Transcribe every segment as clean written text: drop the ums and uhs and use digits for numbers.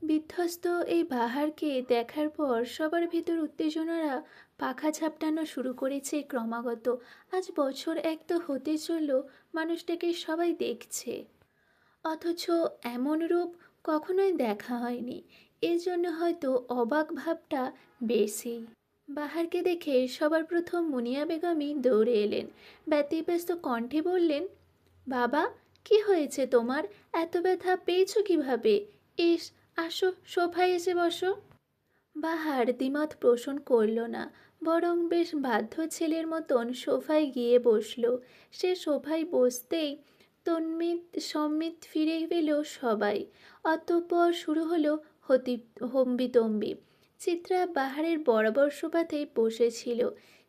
বিধ্বস্ত এই বাহারকে দেখার পর সবার ভিতর উত্তেজনারা পাখা ঝাপটানো শুরু করেছে ক্রমাগত। আজ বছর এক তো হতে চলল, মানুষটাকে সবাই দেখছে, অথচ এমন রূপ কখনোই দেখা হয়নি। এর জন্য হয়তো অবাক ভাবটা বেশি। বাহারকে দেখে সবার প্রথম মুনিয়া বেগমই দৌড়ে এলেন। ব্যতিব্যস্ত কণ্ঠে বললেন, বাবা, কি হয়েছে তোমার? এত ব্যথা পেয়েছো কিভাবে? ইস, আসো, সোফায় এসে বসো। বাহার দ্বিমত পোষণ করল না, বরং বেশ বাধ্য ছেলের মতন সোফায় গিয়ে বসল। সে সোফায় বসতেই তন্মিত সম্মিত ফিরে পেল সবাই। অতঃপর শুরু হলো হম্বিতম্বি। চিত্রা বাহারের বরাবর সোফাতেই বসেছিল।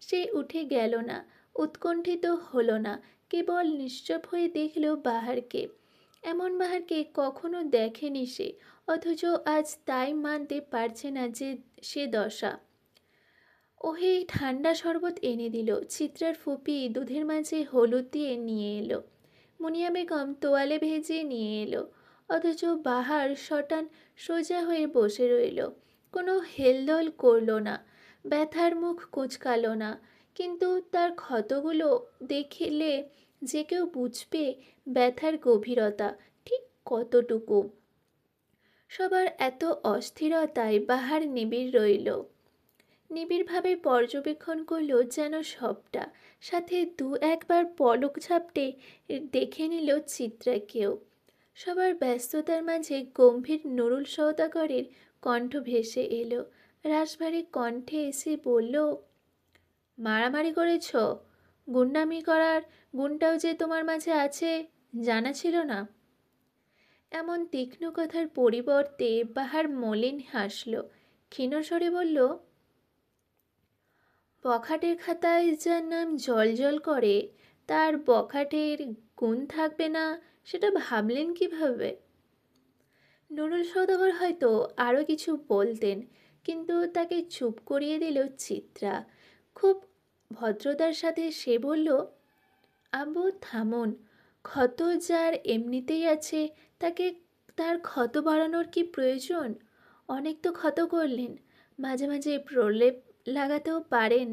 সে উঠে গেল না, উৎকণ্ঠিত হলো না, কেবল নিশ্চুপ হয়ে দেখল বাহারকে। এমন বাহারকে কখনো দেখেনি সে, অথচ আজ তাই মানতে পারছে না যে সে দশা। ওহে ঠান্ডা শরবত এনে দিল। চিত্রার ফুপি দুধের মাঝে হলুদ দিয়ে নিয়ে এলো। মুনিয়া বেগম তোয়ালে ভেজে নিয়ে এলো। অথচ বাহার শটান সোজা হয়ে বসে রইল, কোনো হেলদোল করল না, ব্যথার মুখ কুঁচকালো না। কিন্তু তার ক্ষতগুলো দেখলে যে কেউ বুঝবে ব্যথার গভীরতা ঠিক কতটুকু। সবার এত অস্থিরতায় বাহার নিবিড় রইল, নিবিড়ভাবে পর্যবেক্ষণ করল যেন সবটা। সাথে দু একবার পলক ঝাপটে দেখে নিল চিত্রাকেও। সবার ব্যস্ততার মাঝে গম্ভীর নুরুল সওদাগরের কণ্ঠ ভেসে এলো। রাশভারী কণ্ঠে এসে বলল, মারামারি করেছ? গুন্ডামি করার গুণটাও যে তোমার মাঝে আছে, জানা ছিল না? এমন তীক্ষ্ণ কথার পরিবর্তে বাহার মলিন হাসল, ক্ষীণস্বরে বলল, বখাটের খাতায় যার নাম জলজল করে, তার বখাটের গুণ থাকবে না সেটা ভাবলেন কিভাবে? নুরুল সওদাগর হয়তো আরও কিছু বলতেন, কিন্তু তাকে চুপ করিয়ে দিল চিত্রা। খুব ভদ্রতার সাথে সে বলল, আব্বু থামুন, ক্ষত যার এমনিতেই আছে তাকে তার ক্ষত বাড়ানোর কি প্রয়োজন? অনেক তো ক্ষত করলেন, মাঝে মাঝে প্রলেপ লাগাতেও পারেন।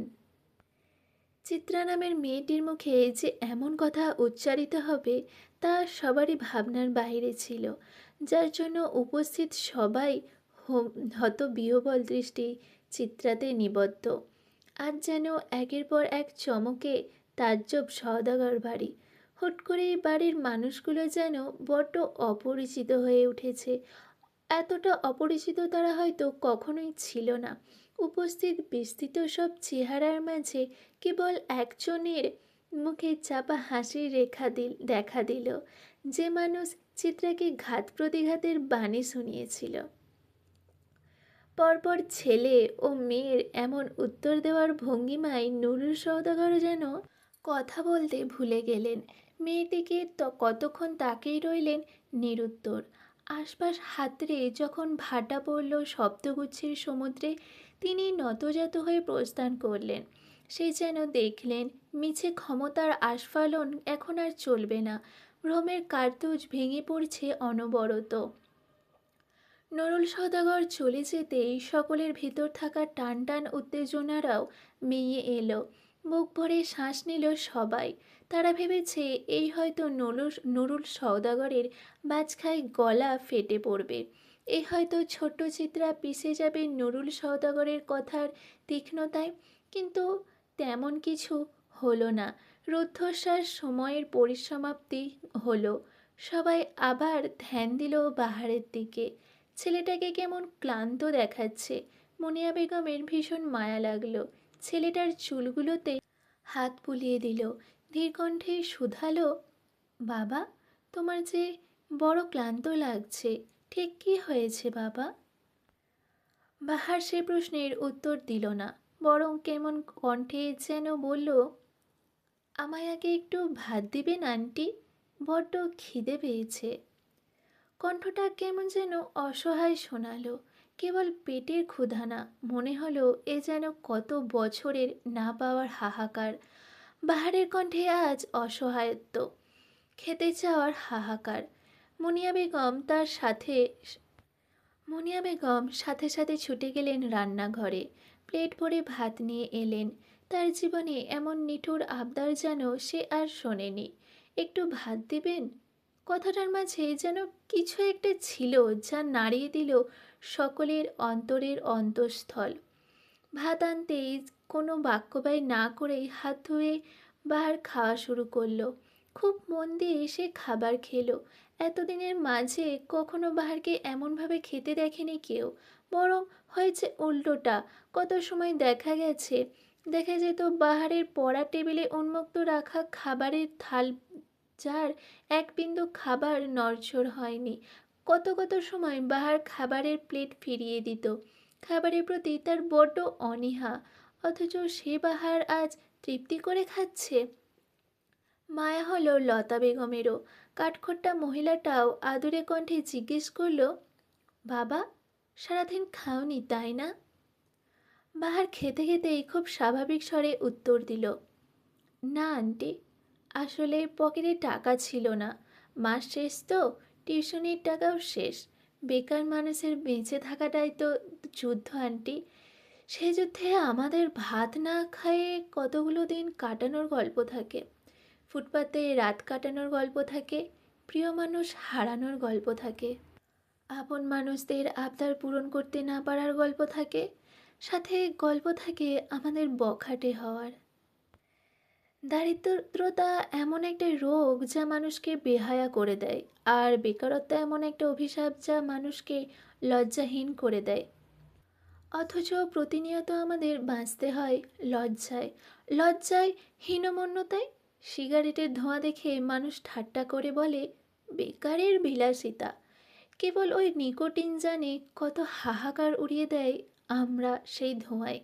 চিত্রা নামের মেয়েটির মুখে যে এমন কথা উচ্চারিত হবে তা সবারই ভাবনার বাইরে ছিল, যার জন্য উপস্থিত সবাই হতবিহ্বল দৃষ্টি চিত্রাতে নিবদ্ধ। আজ যেন একের পর এক চমকে তাজ্জব সওদাগর বাড়ি। হুট করে এই বাড়ির মানুষগুলো যেন বড্ড অপরিচিত হয়ে উঠেছে। এতটা অপরিচিত তারা হয়তো কখনোই ছিল না। উপস্থিত বিস্তৃত সব চেহারার মাঝে কেবল একজনের মুখে চাপা হাসির রেখা দেখা দিল, যে মানুষ চিত্রাকে ঘাত প্রতিঘাতের বাণী শুনিয়েছিল। পরপর ছেলে ও মেয়ের এমন উত্তর দেওয়ার ভঙ্গিমায় নুরুল সওদাগর যেন কথা বলতে ভুলে গেলেন। মেয়েটিকে কতক্ষণ তাকেই রইলেন নিরুত্তর। আশপাশ হাতড়ে যখন ভাটা পড়ল শব্দগুচ্ছের সমুদ্রে, তিনি নতজাত হয়ে প্রস্থান করলেন। সে যেন দেখলেন মিছে ক্ষমতার আস্ফালন এখন আর চলবে না। ভ্রমের কার্তুজ ভেঙে পড়ছে অনবরত। নুরুল সওদাগর চলে যেতেই সকলের ভিতর থাকা টান টান উত্তেজনারাও মিইয়ে এলো। বুক ভরে শ্বাস নিল সবাই। তারা ভেবেছে এই হয়তো নুরুল সওদাগরের বাজখায় গলা ফেটে পড়বে। এই হয়তো ছোট্ট চিত্রা পিষে যাবে নুরুল সওদাগরের কথার তীক্ষ্ণতায়। কিন্তু তেমন কিছু হলো না। রুদ্ধশ্বাস সময়ের পরিসমাপ্তি হলো। সবাই আবার ধ্যান দিল বাহারের দিকে। ছেলেটাকে কেমন ক্লান্ত দেখাচ্ছে। মুনিয়া বেগমের ভীষণ মায়া লাগলো। ছেলেটার চুলগুলোতে হাত বুলিয়ে দিল, ধীর কণ্ঠে শুধালো, বাবা, তোমার যে বড় ক্লান্ত লাগছে, ঠিক কি হয়েছে বাবা? বাহার সে প্রশ্নের উত্তর দিল না, বরং কেমন কণ্ঠে যেন বলল, আমায় আগে একটু ভাত দিবেন আন্টি, বড্ড খিদে পেয়েছে। কণ্ঠটা কেমন যেন অসহায় শোনালো, কেবল পেটের ক্ষুধা না, মনে হলো এ যেন কত বছরের না পাওয়ার হাহাকার। বাহারের কণ্ঠে আজ অসহায়ত্ব, খেতে চাওয়ার হাহাকার। মুনিয়া বেগম তার সাথে মুনিয়া বেগম সাথে সাথে ছুটে গেলেন রান্নাঘরে। প্লেট ভরে ভাত নিয়ে এলেন। তার জীবনে এমন নিঠুর আবদার যেন সে আর শোনেনি। একটু ভাত দিবেন? কথাটার মাঝে যেন কিছু একটা ছিল যা নাড়িয়ে দিল সকলের অন্তরের অন্তঃস্থল। ভাত আনতেই কোনো বাক্য ব্যয় না করেই হাত ধুয়ে বাহার খাওয়া শুরু করলো। খুব মন দিয়ে সে খাবার খেলো। এতদিনের মাঝে কখনো বাহারকে এমনভাবে খেতে দেখেনি কেউ। বরং হয়েছে উল্টোটা। কত সময় দেখা যেত বাহারের পড়া টেবিলে উন্মুক্ত রাখা খাবারের থাল, যার এক বিন্দু খাবার নড়চড় হয়নি। কত কত সময় বাহার খাবারের প্লেট ফিরিয়ে দিত। খাবারের প্রতি তার বড্ড অনীহা, অথচ সে বাহার আজ তৃপ্তি করে খাচ্ছে। মায়া হলো লতা বেগমেরও। কাঠখোট্টা মহিলাটাও আদুরে কণ্ঠে জিজ্ঞেস করলো, বাবা, সারাদিন খাওনি তাই না? বাহার খেতে খেতেই খুব স্বাভাবিক স্বরে উত্তর দিল, না আন্টি, আসলে পকেটে টাকা ছিল না। মাস শেষ তো, টিউশনির টাকাও শেষ। বেকার মানুষের বেঁচে থাকাটাই তো যুদ্ধ আন্টি। সেই যুদ্ধে আমাদের ভাত না খাইয়ে কতগুলো দিন কাটানোর গল্প থাকে। ফুটপাতে রাত কাটানোর গল্প থাকে। প্রিয় মানুষ হারানোর গল্প থাকে। আপন মানুষদের আবদার পূরণ করতে না পারার গল্প থাকে। সাথে গল্প থাকে আমাদের বখাটে হওয়ার। দারিদ্রতা এমন একটা রোগ যা মানুষকে বেহায়া করে দেয়, আর বেকারত্ব এমন একটা অভিশাপ যা মানুষকে লজ্জাহীন করে দেয়। অথচ প্রতিনিয়ত আমাদের বাঁচতে হয় লজ্জায়, লজ্জায়, হীনমন্যতায়। সিগারেটের ধোঁয়া দেখে মানুষ ঠাট্টা করে বলে, বেকারের বিলাসিতা। কেবল ওই নিকোটিন জানে কত হাহাকার উড়িয়ে দেয় আমরা সেই ধোঁয়ায়।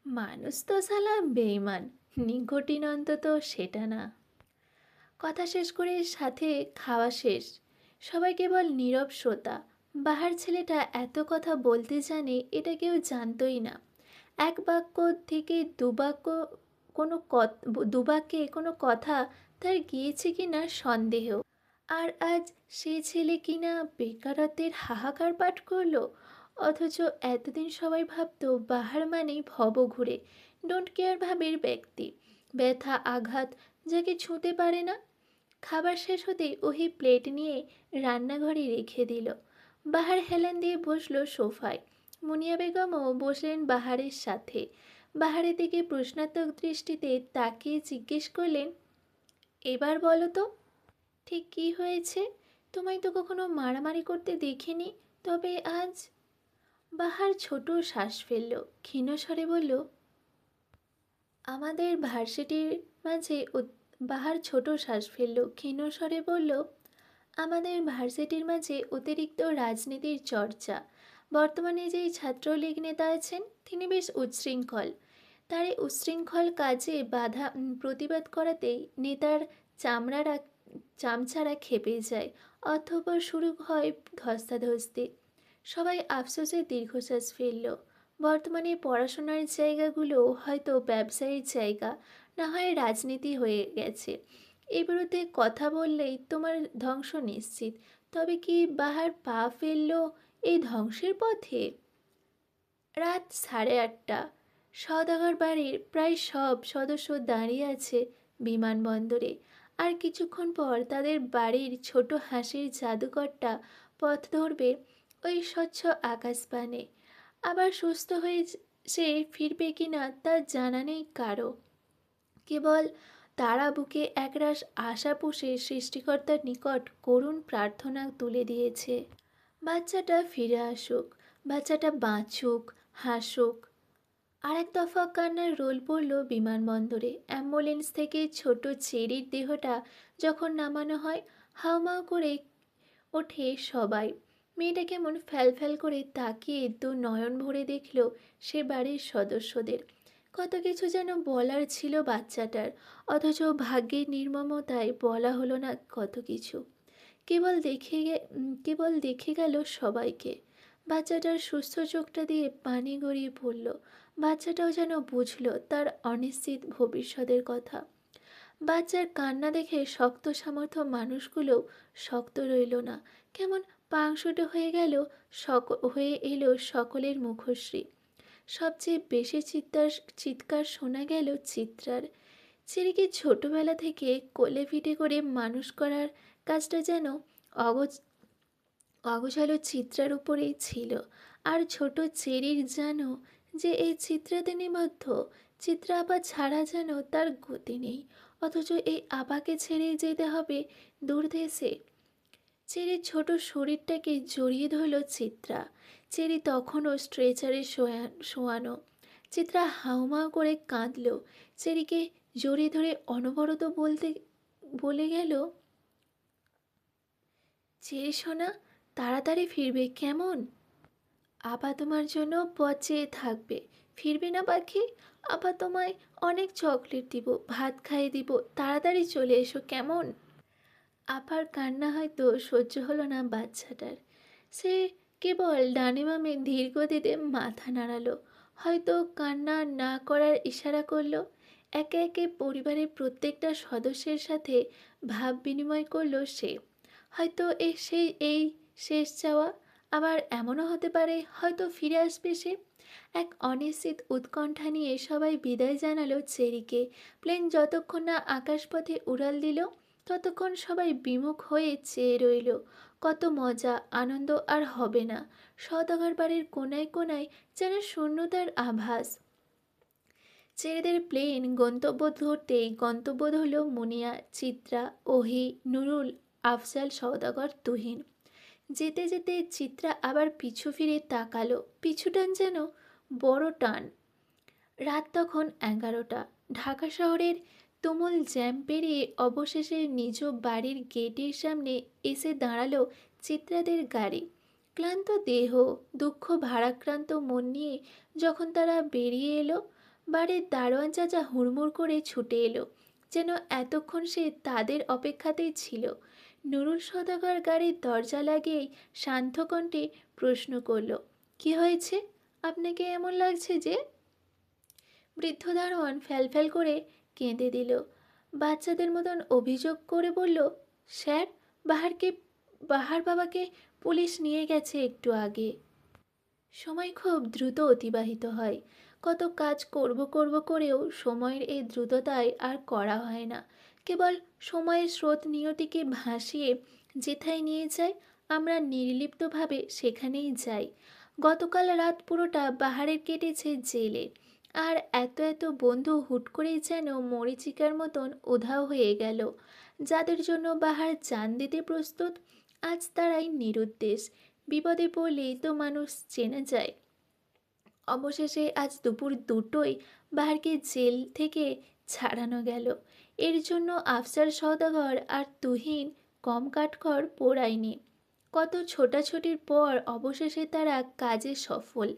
মানুষ তো সালা বেইমান, নিকোটিন অন্তত সেটা না। কথা শেষ করে সাথে খাওয়া শেষ। সবাই কেবল নীরব শ্রোতা। বাহার ছেলেটা এত কথা বলতে জানে এটা কেউ জানতই না। এক বাক্য থেকে দুবাক্যে কোনো কথা তার গিয়েছে কিনা সন্দেহ। আর আজ সে ছেলে কিনা বেকারত্বের হাহাকার পাঠ করলো। অথচ এতদিন সবাই ভাবতো বাহার মানেই ভবঘুরে, ডোন্ট কেয়ার ভাবের ব্যক্তি, ব্যথা আঘাত যাকে ছুঁতে পারে না। খাবার শেষ হতেই ওহি প্লেট নিয়ে রান্নাঘরে রেখে দিল। বাহার হেলান দিয়ে বসলো সোফায়। মুনিয়া বেগমও বসলেন বাহারের সাথে। বাহারের দিকে প্রশ্নাত্মক দৃষ্টিতে তাকিয়ে জিজ্ঞেস করলেন, এবার বলো তো, ঠিক কী হয়েছে? তোমায় তো কখনো মারামারি করতে দেখিনি, তবে আজ। বাহার ছোট শ্বাস ফেলল, ক্ষীণ স্বরে বলল, আমাদের ভার্সিটির মাঝে বাহার ছোট শ্বাস ফেলল, ক্ষীণ স্বরে বলল, আমাদের ভার্সিটির মাঝে অতিরিক্ত রাজনীতির চর্চা। বর্তমানে যেই ছাত্রলীগ নেতা আছেন তিনি বেশ উচ্ছৃঙ্খল। তার এই উচ্ছৃঙ্খল কাজে প্রতিবাদ করাতেই নেতার চামড়ারা চামচারা খেপে যায়। অতঃপর শুরু হয় ধস্তাধস্তি। সবাই আফসোসে দীর্ঘশ্বাস ফেলল। বর্তমানে পড়াশোনার জায়গাগুলো হয়তো ব্যবসায়ীর জায়গা, না হয় রাজনীতি হয়ে গেছে। এই বিরুদ্ধে কথা বললেই তোমার ধ্বংস নিশ্চিত। তবে কি বাহার পা ফেলল এই ধ্বংসের পথে? রাত 8:30। সওদাগর বাড়ির প্রায় সব সদস্য দাঁড়িয়ে আছে বিমানবন্দরে। আর কিছুক্ষণ পর তাদের বাড়ির ছোট হাসির জাদুকরটা পথ ধরবে ওই স্বচ্ছ আকাশপানে। আবার সুস্থ হয়ে সে ফিরবে কিনা তা জানা নেই কারো। কেবল তারা বুকে একরাশ আশা পুষে সৃষ্টিকর্তার নিকট করুণ প্রার্থনা তুলে দিয়েছে, বাচ্চাটা ফিরে আসুক, বাচ্চাটা বাঁচুক, হাসুক। আরেক দফা কান্নার রোল পড়ল বিমানবন্দরে। অ্যাম্বুলেন্স থেকে ছোট চেরির দেহটা যখন নামানো হয়, হাউমাউ করে ওঠে সবাই। মেয়েটা কেমন ফ্যাল করে তাকিয়ে দু নয়ন ভরে দেখল সে বাড়ির সদস্যদের। কত কিছু যেন বলার ছিল বাচ্চাটার, অথচ ভাগ্যের নির্মমতায় বলা হলো না কত কিছু। কেবল দেখে গেল সবাইকে। বাচ্চাটার সুস্থ চোখটা দিয়ে পানি গড়িয়ে পড়ল। বাচ্চাটাও যেন বুঝল তার অনিশ্চিত ভবিষ্যতের কথা। বাচ্চার কান্না দেখে শক্ত সামর্থ্য মানুষগুলোও শক্ত রইল না, কেমন পাংশুটো হয়ে গেল, হয়ে এলো সকলের মুখশ্রী। সবচেয়ে বেশি চিৎকার শোনা গেল চিত্রার। ছেলেকে ছোটবেলা থেকে কোলে পিঠে করে মানুষ করার কাজটা যেন অগোছ অগোছালো চিত্রার উপরেই ছিল। আর ছোট চেরির যেন যে এই চিত্রাতে নিবদ্ধ। চিত্রা আপা ছাড়া যেন তার গতি নেই, অথচ এই আপাকে ছেড়ে যেতে হবে দূর দেশে। চেরির ছোট শরীরটাকে জড়িয়ে ধরল চিত্রা। চেরি তখনও স্ট্রেচারে শোয়ানো। চিত্রা হাউমাউ করে কাঁদল। চেরিকে জড়িয়ে ধরে অনবরত বলে গেল, চেরি সোনা, তাড়াতাড়ি ফিরবে কেমন? আপা তোমার জন্য পথ চেয়ে থাকবে। ফিরবে না পাখি? আপা তোমায় অনেক চকলেট দিব, ভাত খাইয়ে দিব, তাড়াতাড়ি চলে এসো কেমন? আপার কান্না হয়তো সহ্য হলো না বাচ্চাটার। সে কেবল ডানে বামে ধীর গতিতে মাথা নাড়ালো, হয়তো কান্না না করার ইশারা করলো। একে একে পরিবারের প্রত্যেকটা সদস্যের সাথে ভাব বিনিময় করলো সে। হয়তো এই শেষ চাওয়া, আবার এমনও হতে পারে হয়তো ফিরে আসবে সে। এক অনিশ্চিত উৎকণ্ঠা নিয়ে সবাই বিদায় জানালো চেরিকে। প্লেন যতক্ষণ না আকাশপথে উড়াল দিল, ততক্ষণ সবাই বিমুখ হয়ে চেয়ে রইল। কত মজা আনন্দ আর হবে না। সওদাগর বাড়ির কোনায় কোনায় যেন শূন্যতার আভাস। ছেলেদের প্লেন গন্তব্য ধরতেই গন্তব্য ধরল মুনিয়া, চিত্রা, ওহি, নুরুল, আফজাল, সওদাগর, তুহিন। যেতে যেতে চিত্রা আবার পিছু ফিরে তাকালো। পিছু টান যেন বড় টান। রাত তখন 11টা। ঢাকা শহরের তুমুল জ্যাম পেরিয়ে অবশেষে নিজ বাড়ির গেটের সামনে এসে দাঁড়ালো চিত্রাদের গাড়ি। ক্লান্ত দেহ, দুঃখ ভারাক্রান্ত মন নিয়ে যখন তারা বেরিয়ে এলো, বাড়ির দারোয়ান চাচা হুড়মুড় করে ছুটে এলো, যেন এতক্ষণ সে তাদের অপেক্ষাতেই ছিল। নুরুল সওদাগর গাড়ির দরজা লাগিয়েই শান্ত কণ্ঠে প্রশ্ন করল, কি হয়েছে? আপনাকে এমন লাগছে যে? বৃদ্ধ দারোয়ান ফ্যালফ্যাল করে কেঁদে দিল। বাচ্চাদের মতন অভিযোগ করে বলল, স্যার, বাহার বাবাকে পুলিশ নিয়ে গেছে একটু আগে। সময় খুব দ্রুত অতিবাহিত হয়। কত কাজ করব করব করেও সময়ের এই দ্রুততায় আর করা হয় না। কেবল সময়ের স্রোত নিয়তিকে ভাসিয়ে যেথায় নিয়ে যায়, আমরা নির্লিপ্তভাবে সেখানেই যাই। গতকাল রাত পুরোটা বাহারের কেটেছে জেলে। আর এত এত বন্ধু হুট করেই যেন মরীচিকার মতন উধাও হয়ে গেল। যাদের জন্য বাহার জান দিতে প্রস্তুত, আজ তারাই নিরুদ্দেশ। বিপদে পড়লেই তো মানুষ চেনা যায়। অবশেষে আজ দুপুর 2টোয় বাহারকে জেল থেকে ছাড়ানো গেল। এর জন্য আফসার সওদাগর আর তুহিন কম কাঠখড় পোড়ায়নি। কত ছোটাছুটির পর অবশেষে তারা কাজে সফল।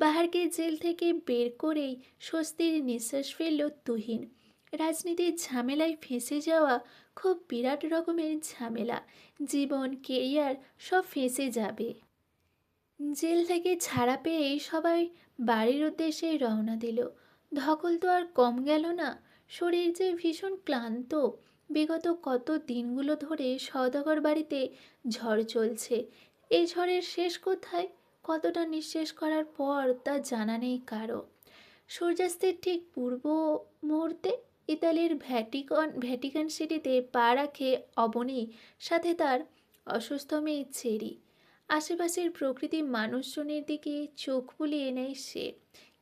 বাহারকে জেল থেকে বের করেই স্বস্তির নিঃশ্বাস ফেলল তুহিন। রাজনীতির ঝামেলায় ফেঁসে যাওয়া খুব বিরাট রকমের ঝামেলা। জীবন, কেরিয়ার সব ফেঁসে যাবে। জেল থেকে ছাড়া পেয়ে সবাই বাড়ির উদ্দেশ্যে রওনা দিল। ধকল তো আর কম গেল না। শরীর যে ভীষণ ক্লান্ত। বিগত কত দিনগুলো ধরে সওদাগর বাড়িতে ঝড় চলছে। এই ঝড়ের শেষ কোথায়, কতটা নিঃশেষ করার পর তা জানা নেই কারো। সূর্যাস্তের ঠিক পূর্ব মুহূর্তে ইতালির ভ্যাটিকান সিটিতে পা রাখে অবনী, সাথে তার অসুস্থ মেয়ে চেরি। আশেপাশের প্রকৃতি মানুষজনের দিকে চোখ বুলিয়ে নেয় সে।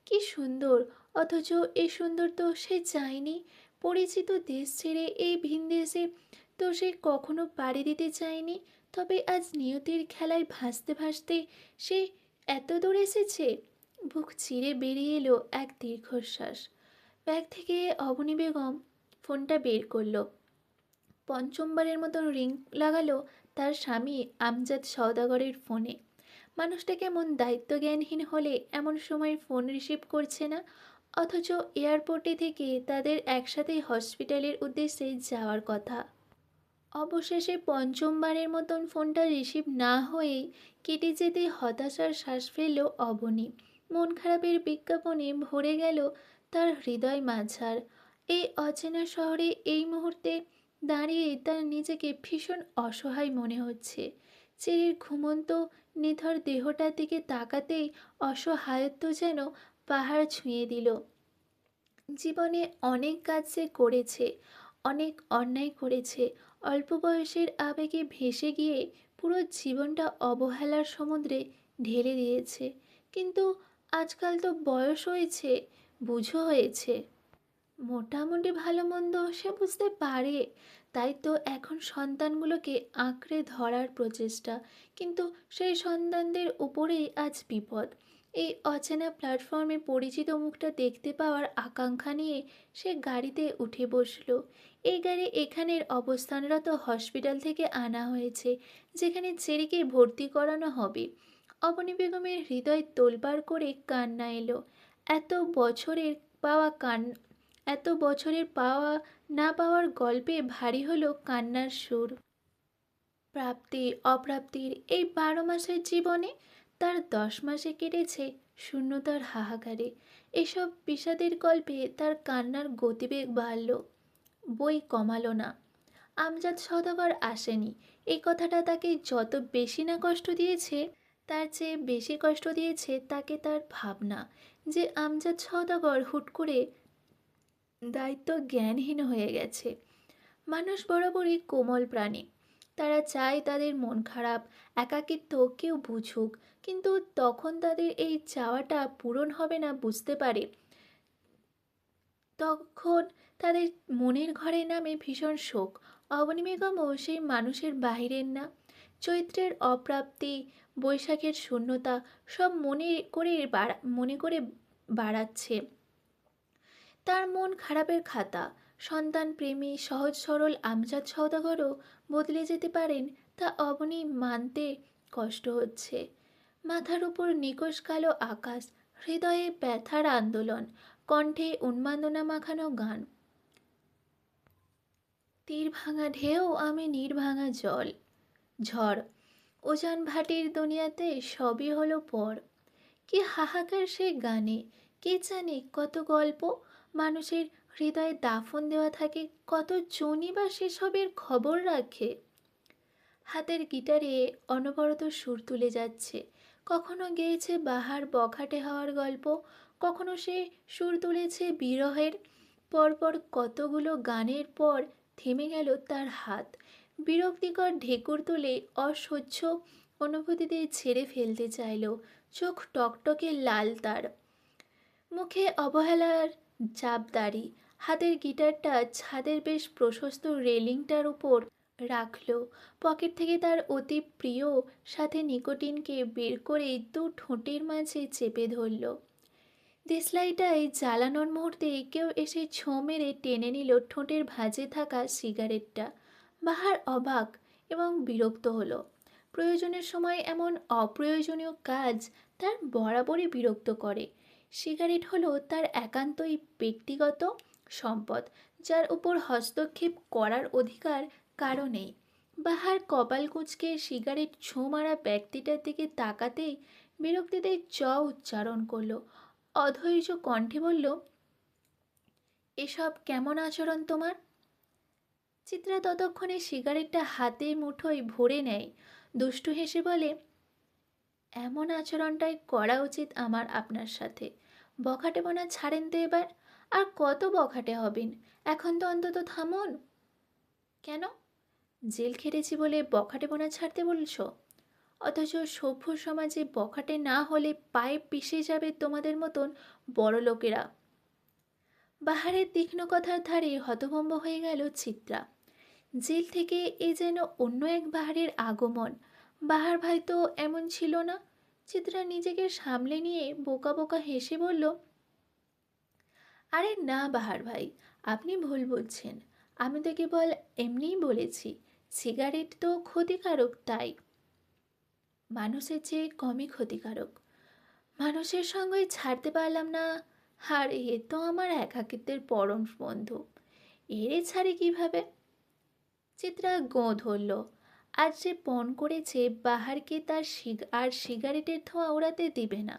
কি সুন্দর, অথচ এই সুন্দর তো সে চায়নি। পরিচিত দেশ ছেড়ে এই ভিন দেশে তো সে কখনো পাড়ি দিতে চায়নি। তবে আজ নিয়তির খেলায় ভাসতে ভাসতে সে এত দূর এসেছে। বুক চিরে বেরিয়ে এলো এক দীর্ঘশ্বাস। ব্যাগ থেকে অবনী বেগম ফোনটা বের করলো। পঞ্চমবারের মতন রিং লাগালো তার স্বামী আমজাদ সওদাগরের ফোনে। মানুষটা কেমন দায়িত্বজ্ঞানহীন হলে এমন সময় ফোন রিসিভ করছে না, অথচ এয়ারপোর্টে থেকে তাদের একসাথে হসপিটালের উদ্দেশ্যে যাওয়ার কথা। অবশেষে পঞ্চমবারের মতন ফোনটা রিসিভ না হয়েই কেটে যেতে হতাশার শ্বাস ফেলল অবনী। মন খারাপের বিজ্ঞাপনে ভরে গেল তার হৃদয় মাঝার। এই অচেনা শহরে এই মুহূর্তে দাঁড়িয়ে তার নিজেকে ভীষণ অসহায় মনে হচ্ছে। চেরির ঘুমন্ত নিথর দেহটার দিকে তাকাতেই অসহায়ত্ব যেন পাহাড় ছুঁয়ে দিল। জীবনে অনেক কাজ সে করেছে, অনেক অন্যায় করেছে, অল্প বয়সের আবেগে ভেসে গিয়ে পুরো জীবনটা অবহেলার সমুদ্রে ঢেলে দিয়েছে। কিন্তু আজকাল তো বয়স হয়েছে, বুঝো হয়েছে, মোটামুটি ভালো মন্দ সে বুঝতে পারে। তাই তো এখন সন্তানগুলোকে আঁকড়ে ধরার প্রচেষ্টা। কিন্তু সেই সন্তানদের উপরেই আজ বিপদ। এই অচেনা প্ল্যাটফর্মে পরিচিত মুখটা দেখতে পাওয়ার আকাঙ্ক্ষা নিয়ে সে গাড়িতে উঠে বসলো। এই গাড়ি এখানের অবস্থানরত হসপিটাল থেকে আনা হয়েছে, যেখানে চেরিকে ভর্তি করানো হবে। অবনী বেগমের হৃদয় তোলপাড় করে কান্না এলো। এত বছরের পাওয়া এত বছরের পাওয়া না পাওয়ার গল্পে ভারী হলো কান্নার সুর। প্রাপ্তি অপ্রাপ্তির এই 12 মাসের জীবনে তার 10 মাসে কেটেছে শূন্যতার হাহাকারে। এসব বিষাদের গল্পে তার কান্নার গতিবেগ বাড়ল, বই কমালো না। আমজাদ সওদাগর আসেনি, এই কথাটা তাকে যত বেশি না কষ্ট দিয়েছে, তার চেয়ে বেশি কষ্ট দিয়েছে তাকে তার ভাবনা যে আমজাদ সওদাগর হুট করে দায়িত্ব জ্ঞানহীন হয়ে গেছে। মানুষ বরাবরই কোমল প্রাণী, তারা চায় তাদের মন খারাপ, একাকিত্ব কেউ বুঝুক। কিন্তু তখন তাদের এই চাওয়াটা পূরণ হবে না বুঝতে পারে, তখন তাদের মনের ঘরে নামে ভীষণ শোক। অবনী বেগমও সেই মানুষের বাহিরের না। চৈত্রের অপ্রাপ্তি, বৈশাখের শূন্যতা সব মনে করে বাড়াচ্ছে তার মন খারাপের খাতা। সন্তান প্রেমী সহজ সরল আমজাদ সওদাগরও বদলে যেতে পারেন, তা অবনী মানতে কষ্ট হচ্ছে। মাথার উপর নিকষ কালো আকাশ, হৃদয়ে ব্যথার আন্দোলন, কণ্ঠে উন্মাদনা মাখানো গান। তীর ভাঙা ঢেউ আমি ভাঙা জল, ঝড়, উজান ভাটির দুনিয়াতে সবই হলো পর। কি হাহাকার সে গানে, কে জানে কত গল্প মানুষের হৃদয়ে দাফন দেওয়া থাকে, কত জনই বা সেসবের খবর রাখে। হাতের গিটারে অনবরত সুর তুলে যাচ্ছে। কখনো গেয়েছে বাহার বখাটে হওয়ার গল্প, কখনো সে সুর তুলেছে বিরহের। পরপর কতগুলো গানের পর থেমে গেল তার হাত। বিরক্তিকর ঢেকুর তুলে অসহ্য অনুভূতিতে ছেড়ে ফেলতে চাইল। চোখ টকটকে লাল তার, মুখে অবহেলার চাপদাড়ি। হাতের গিটারটা ছাদের বেশ প্রশস্ত রেলিংটার উপর রাখল। পকেট থেকে তার অতি প্রিয় সাথে নিকোটিনকে বের করে দু ঠোঁটের মাঝে চেপে ধরল। দেশলাইটায় জ্বালানোর মুহূর্তে কেউ এসে ছোঁ মেরে টেনে নিল ঠোঁটের ভাঁজে থাকা সিগারেটটা। বাহার অবাক এবং বিরক্ত হলো। প্রয়োজনের সময় এমন অপ্রয়োজনীয় কাজ তার বরাবরই বিরক্ত করে। সিগারেট হলো তার একান্তই ব্যক্তিগত সম্পদ, যার উপর হস্তক্ষেপ করার অধিকার কারো নেই। বাহার কপাল কুঁচকে সিগারেট ছোঁ মারা ব্যক্তিটার দিকে তাকাতেই বিরক্তিতে উচ্চারণ করলো। অধৈর্য কণ্ঠে বলল, এসব কেমন আচরণ তোমার? চিত্রা ততক্ষণে সিগারেটটা হাতে মুঠোয় ভরে নেয়, দুষ্টু হেসে বলে, এমন আচরণটাই করা উচিত আমার আপনার সাথে। বখাটে বোনা ছাড়েন তো এবার, আর কত বখাটে হবেন, এখন তো অন্তত থামুন। কেন, জেল খেটেছি বলে বখাটে বোনা ছাড়তে বলছো? অথচ সভ্য সমাজে বখাটে না হলে পায়ে পিষে যাবে তোমাদের মতন বড় লোকেরা। বাহারের তীক্ষ্ণ কথার ধারে হতভম্ব হয়ে গেল চিত্রা। জেল থেকে এ যেন অন্য এক বাহারের আগমন। বাহার ভাই তো এমন ছিল না। চিত্রা নিজেকে সামলে নিয়ে বোকা বোকা হেসে বলল, আরে না বাহার ভাই, আপনি ভুল বলছেন। আমি তো কেবল এমনিই বলেছি, সিগারেট তো ক্ষতিকারক, তাই। মানুষের চেয়ে কমই ক্ষতিকারক। মানুষের সঙ্গেই ছাড়তে পারলাম না, আর এ তো আমার একাকিত্বের পরম বন্ধু, এরে ছাড়ি কিভাবে? চিত্রা গোঁ ধরল। আজ সে পণ করেছে বাহারকে তার সিগারেটের ধোঁয়া ওড়াতে দিবে না।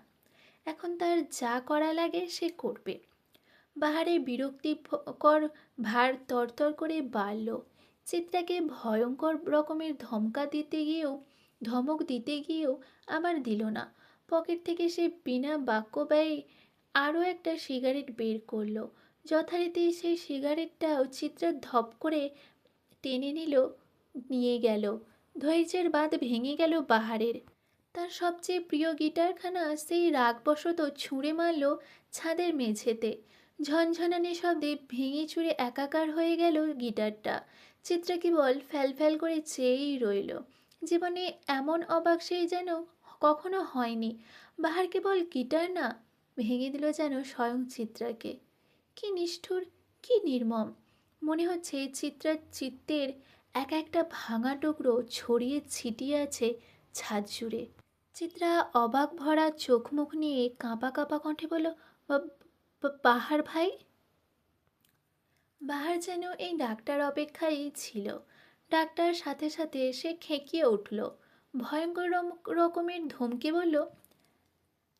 এখন তার যা করা লাগে সে করবে। বাহারের বিরক্তিকর ভার তরতর করে বাড়ল। চিত্রাকে ভয়ঙ্কর রকমের ধমকা দিতে গিয়েও ধমক দিতে গিয়েও আবার দিল না। পকেট থেকে সে বিনা বাক্য ব্যয়ে আরও একটা সিগারেট বের করলো। যথারীতি সেই সিগারেটটাও চিত্রা ধপ করে টেনে নিয়ে গেল। ধৈর্যের বাঁধ ভেঙে গেল বাহারের। তার সবচেয়ে প্রিয় গিটারখানা সেই রাগবশত ছুঁড়ে মারল ছাদের মেঝেতে। ঝনঝনানি শব্দে ভেঙে চুরে একাকার হয়ে গেল গিটারটা। চিত্রা কেবল ফ্যাল ফ্যাল করে চেয়েই রইল। জীবনে এমন অবাক সেই যেন কখনো হয়নি। বাহার কেবল গিটার না, ভেঙে দিল যেন স্বয়ং চিত্রাকে। কি নিষ্ঠুর, কি নির্মম! মনে হচ্ছে চিত্রার চিত্তের এক একটা ভাঙা টুকরো ছড়িয়ে ছিটিয়ে আছে ছাদ জুড়ে। চিত্রা অবাক ভরা চোখ মুখ নিয়ে কাঁপা কাঁপা কণ্ঠে বলল, বাহার ভাই। বাহার যেন এই ডাক্তার অপেক্ষায় ছিল। ডাক্তার সাথে সাথে সে খেঁকিয়ে উঠল, ভয়ঙ্কর রকমের ধমকে বলল,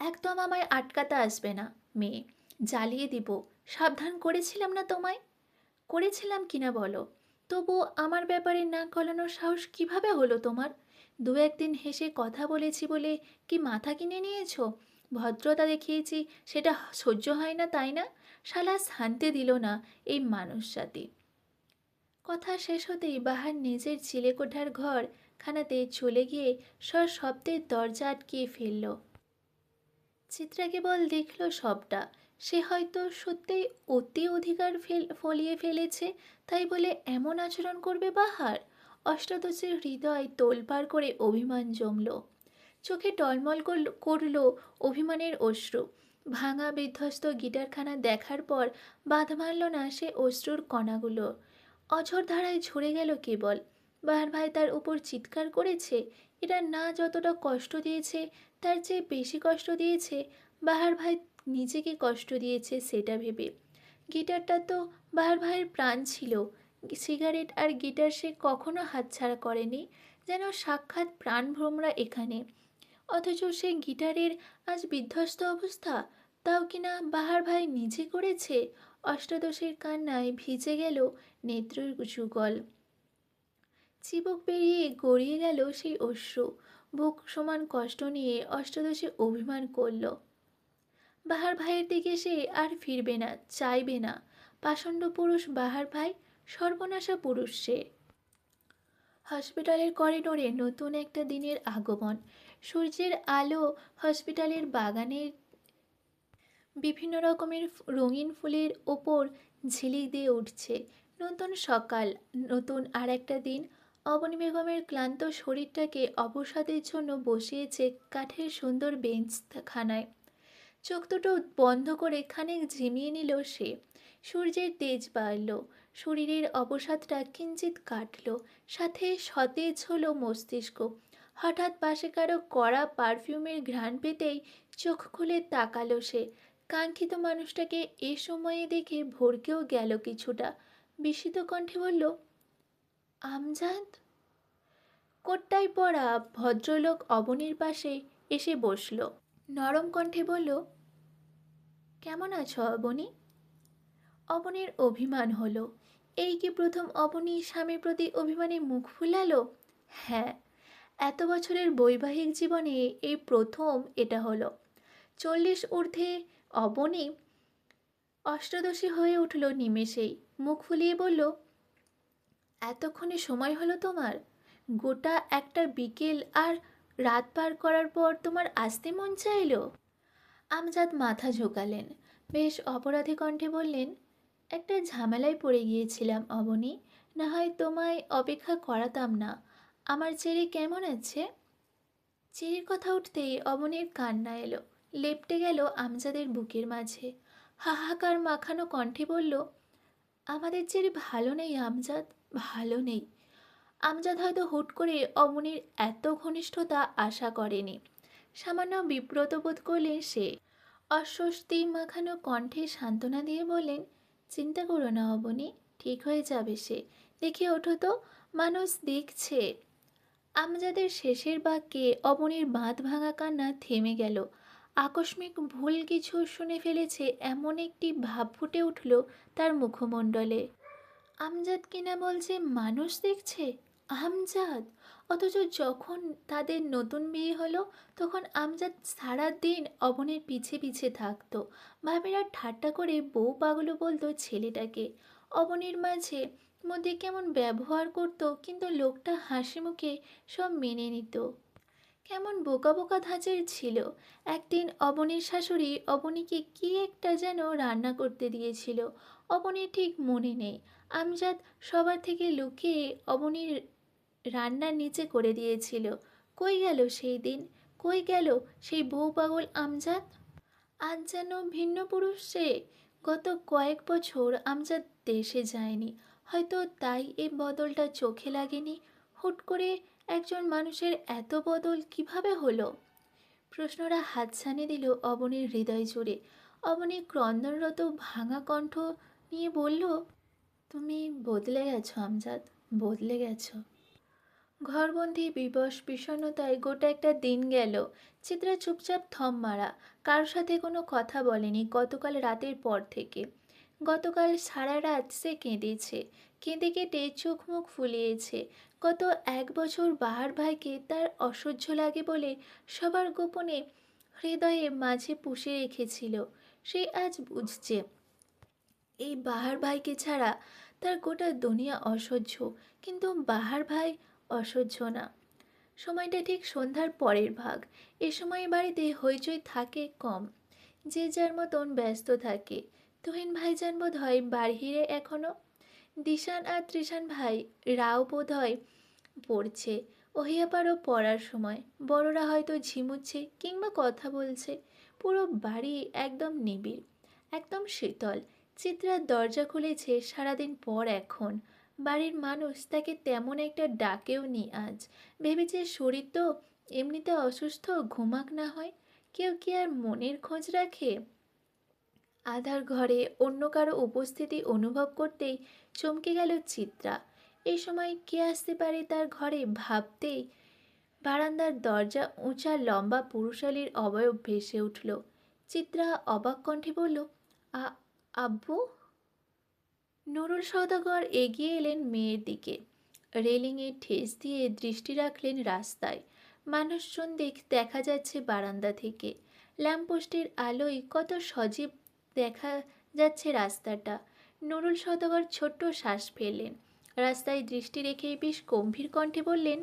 একদম আমায় আটকাতে আসবে না মেয়ে, জ্বালিয়ে দিব। সাবধান করেছিলাম না তোমায়? করেছিলাম কিনা বলো। তবু আমার ব্যাপারে নাক গলানোর সাহস কিভাবে হলো তোমার? দু একদিন হেসে কথা বলেছি বলে কি মাথা কিনে নিয়েছো? ভদ্রতা দেখিয়েছি, সেটা সহ্য হয় না তাই না? শালা শান্তি দিল না এই মানুষ জাতি। কথা শেষ হতেই বাহার নিজের চিলেকোঠার ঘর খানাতে চলে গিয়ে সশব্দের দরজা আটকিয়ে ফেলল। চিত্রা কেবল দেখল সবটা। সে হয়তো সত্যিই অতি অধিকার ফলিয়ে ফেলেছে, তাই বলে এমন আচরণ করবে বাহার? অষ্টাদশের হৃদয় তোলপাড় করে অভিমান জমল। চোখে টলমল করল অভিমানের অশ্রু। ভাঙা বিধ্বস্ত গিটারখানা দেখার পর বাঁধ মারল না সে অশ্রুর কণাগুলো। অঝোর ধারায় ঝরে গেল কেবল। বাহার ভাই তার উপর চিৎকার করেছে। এটা না যতটা কষ্ট দিয়েছে, তার চেয়ে বেশি কষ্ট দিয়েছে বাহার ভাই নিজেকে কষ্ট দিয়েছে সেটা ভেবে। গিটারটা তো বাহার ভাইয়ের প্রাণ ছিল। সিগারেট আর গিটার সে কখনো হাতছাড়া করেনি, যেন সাক্ষাৎ প্রাণভ্রমরা এখানে। অথচ সে গিটারের আজ বিধ্বস্ত অবস্থা, তাও কিনা বাহার ভাই নিজে করেছে। অষ্টাদশের কান্নায় ভিজে গেল নেত্রের যুগল। চিবুক পেরিয়ে গড়িয়ে গেল সেই অশ্রু। বুক সমান কষ্ট নিয়ে অষ্টাদশে অভিমান করল। বাহার ভাইয়ের দিকে সে আর ফিরবে না, চাইবে না। পাষণ্ড পুরুষ বাহার ভাই, সর্বনাশা পুরুষ সে। হসপিটালের করিডোরে নতুন একটা দিনের আগমন। সূর্যের আলো হসপিটালের বাগানের বিভিন্ন রকমের রঙিন ফুলের ওপর ঝিলিক দিয়ে উঠছে। নতুন সকাল, নতুন আর একটা দিন। অবনী বেগমের ক্লান্ত শরীরটাকে অবসাদের জন্য বসিয়েছে কাঠের সুন্দর বেঞ্চখানায়। চোখ দুটো বন্ধ করে খানিক ঝিমিয়ে নিল সে। সূর্যের তেজ বাড়ল, শরীরের অবসাদটা কিঞ্চিত কাটল, সাথে সতেজ হলো মস্তিষ্ক। হঠাৎ পাশে কারো কড়া পারফিউমের ঘ্রাণ পেতেই চোখ খুলে তাকালো সে। কাঙ্ক্ষিত মানুষটাকে এ সময়ে দেখে ভড়কেও গেল কিছুটা। বিস্মিত কণ্ঠে বলল, আমজাদ। কোটটাই পরা ভদ্রলোক অবনীর পাশে এসে বসল। নরম কণ্ঠে বলল, কেমন আছো অবনী? অবনীর অভিমান হলো। এই কি প্রথম অবনী স্বামীর প্রতি অভিমানে মুখ ফুলালো? হ্যাঁ, এত বছরের বৈবাহিক জীবনে এই প্রথম এটা হলো। 40 ঊর্ধ্বে অবনী অষ্টাদশী হয়ে উঠল নিমেষেই। মুখ ফুলিয়ে বলল, এতক্ষণে সময় হলো তোমার? গোটা একটা বিকেল আর রাত পার করার পর তোমার আসতে মন চাইলো? আমজাদ মাথা ঝোঁকালেন, বেশ অপরাধী কণ্ঠে বললেন, একটা ঝামেলায় পড়ে গিয়েছিলাম অবনী, না হয় তোমায় অপেক্ষা করাতাম না। আমার চেরি কেমন আছে? চেরির কথা উঠতেই অবনীর কান্না এলো, লেপ্টে গেল আমজাদের বুকের মাঝে। হাহাকার মাখানো কণ্ঠে বলল, আমাদের চেরি ভালো নেই আমজাদ, ভালো নেই। আমজাদ হয়তো হুট করে অবনীর এত ঘনিষ্ঠতা আশা করেনি। সামান্য বিব্রত বোধ করলেন সে। অস্বস্তি মাখানো কণ্ঠে সান্ত্বনা দিয়ে বললেন, চিন্তা করো না অবনী, ঠিক হয়ে যাবে সে। দেখে ওঠো তো, মানুষ দেখছে। আমজাদের শেষের বাক্যে অবনীর বাঁধ ভাঙা কান্না থেমে গেল। আকস্মিক ভুল কিছু শুনে ফেলেছে এমন একটি ভাব ফুটে উঠল তার মুখমণ্ডলে। আমজাদ কিনা বলছে মানুষ দেখছে? আমজাদ! অথচ যখন তাদের নতুন বিয়ে হলো তখন আমজাদ সারাদিন অবনীর পিছে পিছে থাকতো। ভাবিরা ঠাট্টা করে বউ পাগলু বলতো ছেলেটাকে। অবনীর মাঝে মধ্যে কেমন ব্যবহার করতো, কিন্তু লোকটা হাসি মুখে সব মেনে নিত। কেমন বোকা বোকা ধাঁচের ছিল। একদিন অবনীর শাশুড়ি অবনীকে কি একটা যেন রান্না করতে দিয়েছিল, অবনীর ঠিক মনে নেই। আমজাদ সবার থেকে লুকিয়ে অবনীর রান্নার নিচে করে দিয়েছিল। কই গেল সেই দিন, কই গেল সেই বউ পাগল আমজাদ? আজ যেন ভিন্ন পুরুষ সে। গত কয়েক বছর আমজাদ দেশে যায়নি, হয়তো তাই এই বদলটা চোখে লাগেনি। হুট করে একজন মানুষের এত বদল কিভাবে হলো? প্রশ্নটা হাতছানি দিল অবনীর হৃদয় জুড়ে। অবনী ক্রন্দনরত ভাঙা কণ্ঠ নিয়ে বলল, তুমি বদলে গেছো আমজাদ, বদলে গেছো। ঘরবন্দি বিবশ বিষণ্ণতায় গোটা একটা দিন গেল। চিত্রা চুপচাপ থম মারা, কারোর সাথে কোনো কথা বলেনি গতকাল রাতের পর থেকে। গতকাল সারা রাত সে কেঁদেছে, কেঁদে কেটে চোখ মুখ ফুলিয়েছে। গত 1 বছর বাহার ভাইকে তার অসহ্য লাগে বলে সবার গোপনে হৃদয়ে মাঝে পুষে রেখেছিল। সে আজ বুঝছে এই বাহার ভাইকে ছাড়া তার গোটা দুনিয়া অসহ্য, কিন্তু বাহার ভাই অসহ্য না। সময়টা ঠিক সন্ধ্যার পরের ভাগ। এ সময় বাড়িতে হইচই থাকে কম, যে যার মতন ব্যস্ত থাকে। তুহিন ভাইজান বোধ হয় বাহিরে এখনো। দিশান আর ত্রিশান ভাই রাও বোধ হয় পড়ছে। ওহিয়াপারও পড়ার সময়। বড়রা হয়তো ঝিমুচ্ছে কিংবা কথা বলছে। পুরো বাড়ি একদম নিবিড়, একদম শীতল। চিত্রার দরজা খুলেছে সারাদিন পর এখন। বাড়ির মানুষ তাকে তেমন একটা ডাকেও নি আজ। ভেবেছে শরীর তো এমনিতে অসুস্থ, ঘুমাক না হয়। কেউ কি আর মনের খোঁজ রাখে? আধার ঘরে অন্য কারো উপস্থিতি অনুভব করতেই চমকে গেল চিত্রা। এই সময় কে আসতে পারে তার ঘরে ভাবতেই বারান্দার দরজা উঁচা লম্বা পুরুষালীর অবয়ব ভেসে উঠল। চিত্রা অবাক কণ্ঠে বলল, আব্বু? নুরুল সওদাগর এগিয়ে এলেন মেয়ের দিকে। রেলিংয়ে ঠেস দিয়ে দৃষ্টি রাখলেন রাস্তায়। মানুষজন দেখা যাচ্ছে বারান্দা থেকে। ল্যাম্পপোস্টের আলোয় কত সজীব দেখা যাচ্ছে রাস্তাটা। নুরুল সওদাগর ছোট্ট শ্বাস ফেললেন। রাস্তায় দৃষ্টি রেখেই বেশ গম্ভীর কণ্ঠে বললেন,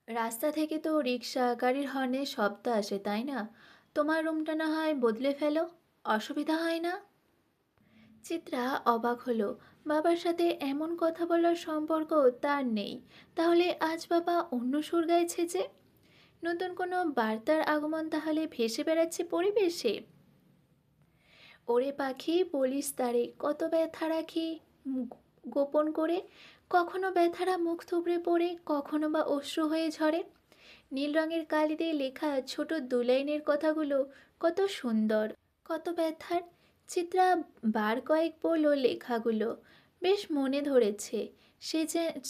রাস্তা থেকে তো রিক্সা গাড়ির হর্নের শব্দ আসে, তাই না? তোমার রুমটা না হয় বদলে ফেলো, অসুবিধা হয় না? চিত্রা অবাক হলো। বাবার সাথে এমন কথা বলার সম্পর্ক তার নেই, তাহলে আজ বাবা অন্য সুর গাইছে যে? নতুন কোনো বার্তার আগমন তাহলে ভেসে বেড়াচ্ছে পরিবেশে। ওরে পাখি বলিস তারে, কত ব্যথা রাখি গোপন করে। কখনো ব্যথারা মুখ থুবড়ে পড়ে, কখনো বা অশ্রু হয়ে ঝরে। নীল রঙের কালি দিয়ে লেখা ছোট 2 লাইনের কথাগুলো কত সুন্দর, কত ব্যথার। চিত্রা বার কয়েক পড়ল লেখাগুলো, বেশ মনে ধরেছে।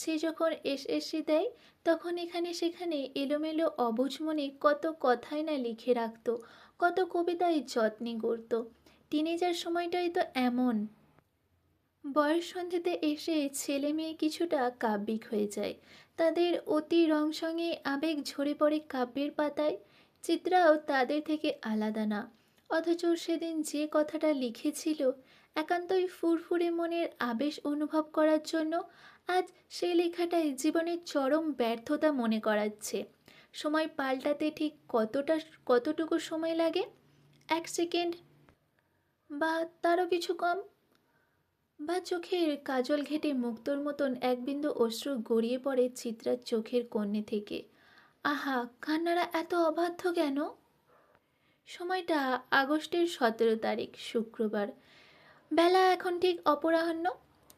সে যখন এসে দেয় তখন এখানে সেখানে এলোমেলো অবুঝ মনে কত কথাই না লিখে রাখত, কত কবিতায় যত্নে গড়ত। টিনেজার সময়টাই তো এমন। বয়ঃসন্ধিতে এসে ছেলে মেয়ে কিছুটা কাব্যিক হয়ে যায়, তাদের অতি রংসঙ্গে আবেগ ঝরে পড়ে কাব্যের পাতায়। চিত্রাও তাদের থেকে আলাদা না, অথচ সেদিন যে কথাটা লিখেছিল একান্তই ফুরফুরে মনের আবেশ অনুভব করার জন্য, আজ সেই লেখাটাই জীবনের চরম ব্যর্থতা মনে করাচ্ছে। সময় পাল্টাতে ঠিক কতটুকু সময় লাগে? 1 সেকেন্ড বা তারও কিছু কম। বা চোখের কাজল ঘেঁটে মুক্তোর মতন এক বিন্দু অশ্রু গড়িয়ে পড়ে চিত্রার চোখের কোণে থেকে। আহা, কান্নারা এত অবাধ্য কেন? সময়টা আগস্টের 17 তারিখ, শুক্রবার। বেলা এখন ঠিক অপরাহ্ন।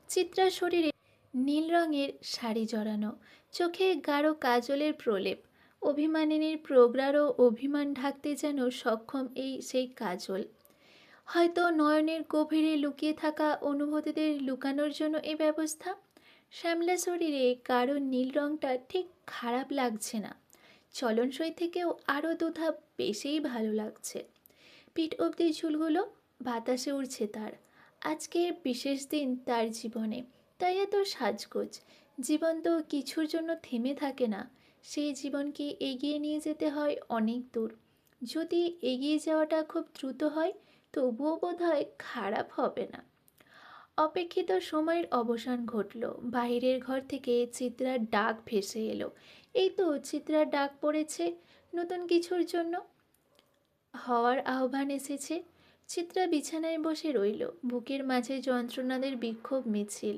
চিত্রার শরীরে নীল রঙের শাড়ি জড়ানো, চোখে গাঢ় কাজলের প্রলেপ। অভিমানিনীর প্রগাঢ় অভিমান ঢাকতে যেন সক্ষম সেই কাজল। হয়তো নয়নের গভীরে লুকিয়ে থাকা অনুভূতিদের লুকানোর জন্য এই ব্যবস্থা। শ্যামলা শরীরে গাঢ় নীল রঙটা ঠিক খারাপ লাগছে না, চলনসই থেকেও আরও 2 ধাপ বেশিই ভালো লাগছে। পিঠ অবধি চুলগুলো বাতাসে উড়ছে তার। আজকে বিশেষ দিন তার জীবনে, তাই এত সাজগোজ। জীবন তো কিছুর জন্য থেমে থাকে না, সেই জীবনকে এগিয়ে নিয়ে যেতে হয় অনেক দূর। যদি এগিয়ে যাওয়াটা খুব দ্রুত হয়, তবুও বোধহয় খারাপ হবে না। অপেক্ষিত সময়ের অবসান ঘটল। বাইরের ঘর থেকে চিত্রার ডাক ভেসে এলো। এই তো চিত্রার ডাক পড়েছে নতুন কিছুর জন্য। হওয়ার আহ্বান এসেছে। চিত্রা বিছানায় বসে রইল, বুকের মাঝে যন্ত্রণাদের বিক্ষোভ মিছিল।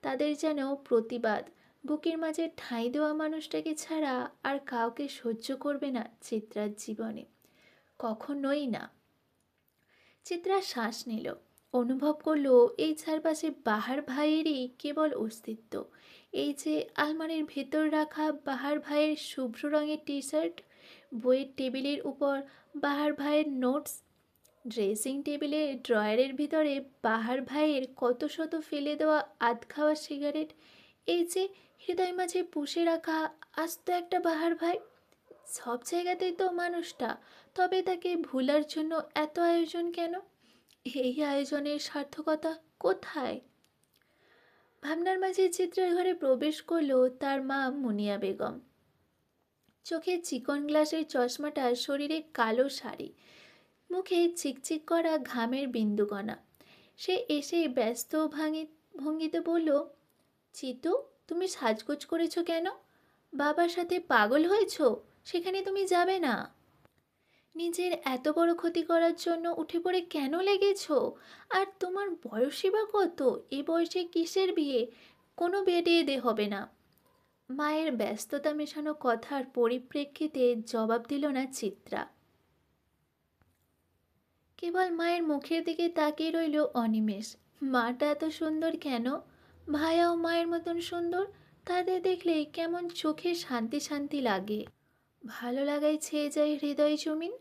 তাদের যেন প্রতিবাদ। বুকের মাঝে ঠাঁই দেওয়া মানুষটাকে ছাড়া আর কাউকে সহ্য করবে না চিত্রার জীবনে, কখনোই না। চিত্রা শ্বাস নিল, অনুভব করলো এই চারপাশে বাহার ভাইয়েরই কেবল অস্তিত্ব। এই যে আলমারির ভেতর রাখা বাহার ভাইয়ের শুভ্র রঙের টি শার্ট, বইয়ের টেবিলের উপর বাহার ভাইয়ের নোটস, ড্রেসিং টেবিলে ড্রয়ারের ভিতরে বাহার ভাইয়ের কত শত ফেলে দেওয়া আধ খাওয়া সিগারেট, এই যে হৃদয় মাঝে পুষে রাখা আস্ত একটা বাহার ভাই। সব জায়গাতেই তো মানুষটা, তবে তাকে ভুলার জন্য এত আয়োজন কেন? এই আয়োজনের সার্থকতা কোথায়? ভাবনার মাঝে চিত্রের ঘরে প্রবেশ করলো তার মা মুনিয়া বেগম। চোখে চিকন গ্লাসের চশমাটা, শরীরে কালো শাড়ি, মুখে চিকচিক করা ঘামের বিন্দুকণা। সে এসে ব্যস্ত ভঙ্গিতে বলল, চিতু, তুমি সাজগোজ করেছো কেন? বাবার সাথে পাগল হয়েছো? সেখানে তুমি যাবে না। নিজের এত বড় ক্ষতি করার জন্য উঠে পড়ে কেন লেগেছো? আর তোমার বয়সই বা কত? এ বয়সে কিসের বিয়ে? কোনো বিয়ে হবে না। মায়ের ব্যস্ততা মেশানো কথার পরিপ্রেক্ষিতে জবাব দিল না চিত্রা। কেবল মায়ের মুখের দিকে তাকিয়ে রইল অনিমেষ। মাটা এত সুন্দর কেন? ভাইয়াও মায়ের মতন সুন্দর। তাদের দেখলেই কেমন চোখে শান্তি শান্তি লাগে, ভালো লাগায় ছেয়ে যায় হৃদয় জমিন।